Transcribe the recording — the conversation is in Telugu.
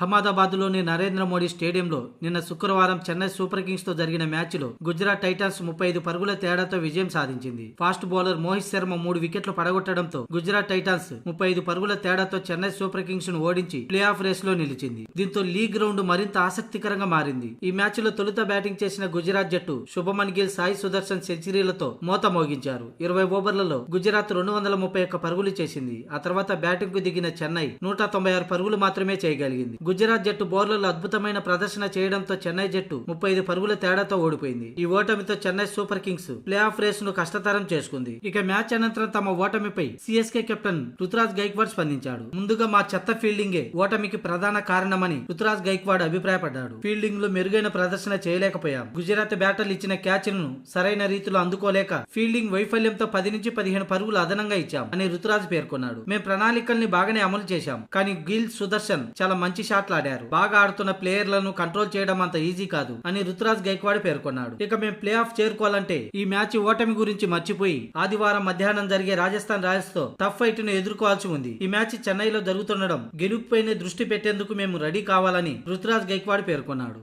అహ్మదాబాద్ లోని నరేంద్ర మోడీ స్టేడియంలో నిన్న శుక్రవారం చెన్నై సూపర్ కింగ్స్ తో జరిగిన మ్యాచ్ లో గుజరాత్ టైటన్స్ 35 పరుగుల తేడాతో విజయం సాధించింది. ఫాస్ట్ బౌలర్ మోహిత్ శర్మ 3 వికెట్లు పడగొట్టడంతో గుజరాత్ టైటన్స్ 35 పరుగుల తేడాతో చెన్నై సూపర్ కింగ్స్ ను ఓడించి ప్లే ఆఫ్ రేస్ లో నిలిచింది. దీంతో లీగ్ రౌండ్ మరింత ఆసక్తికరంగా మారింది. ఈ మ్యాచ్ లో తొలుత బ్యాటింగ్ చేసిన గుజరాత్ జట్టు శుభమన్ గిల్, సాయి సుదర్శన్ సెంచరీలతో మోత మోగించారు. 20 ఓవర్లలో గుజరాత్ 231 పరుగులు చేసింది. ఆ తర్వాత బ్యాటింగ్ కు దిగిన చెన్నై 196 పరుగులు మాత్రమే చేయగలిగింది. గుజరాత్ జట్టు బౌలర్లు అద్భుతమైన ప్రదర్శన చేయడంతో చెన్నై జట్టు 35 పరుగుల తేడాతో ఓడిపోయింది. ఈ ఓటమితో Chennai super kings play off race ను కష్టతరం చేసుకుంది. ఇక మ్యాచ్ అనంతరం తమ ఓటమిపై సిఎస్కే కెప్టెన్ రుతురాజ్ గైక్వాడ్ స్పందించాడు. ముందుగా మా చెత్త ఫీల్డింగే ఓటమికి ప్రధాన కారణమని రుతురాజ్ గైక్వాడ్ అభిప్రాయపడ్డాడు. ఫీల్డింగ్ లో మెరుగైన ప్రదర్శన చేయలేకపోయాం. గుజరాత్ బ్యాటర్లు ఇచ్చిన క్యాచ్లను సరైన రీతిలో అందుకోలేక ఫీల్డింగ్ వైఫల్యంతో 10 నుంచి 15 పరుగులు అదనంగా ఇచ్చాం అని రుతురాజ్ పేర్కొన్నాడు. మేము ప్రణాళికల్ని బాగానే అమలు చేశాం, కానీ గిల్, సుదర్శన్ చాలా మంచి షాట్లు ఆడారు. బాగా ఆడుతున్న ప్లేయర్లను కంట్రోల్ చేయడం అంత ఈజీ కాదు అని రుతురాజ్ గైక్వాడ్ పేర్కొన్నాడు. ఇక మేము ప్లే ఆఫ్ చేరుకోవాలంటే ఈ మ్యాచ్ ఓటమి గురించి మర్చిపోయి ఆదివారం మధ్యాహ్నం జరిగే రాజస్థాన్ రాయల్స్ తో టఫ్ ఫైట్ ను ఎదుర్కోవాల్సి ఉంది. ఈ మ్యాచ్ చెన్నైలో జరుగుతుండడం గెలుపుపైనే దృష్టి పెట్టేందుకు మేము రెడీ కావాలని రుతురాజ్ గైక్వాడ్ పేర్కొన్నాడు.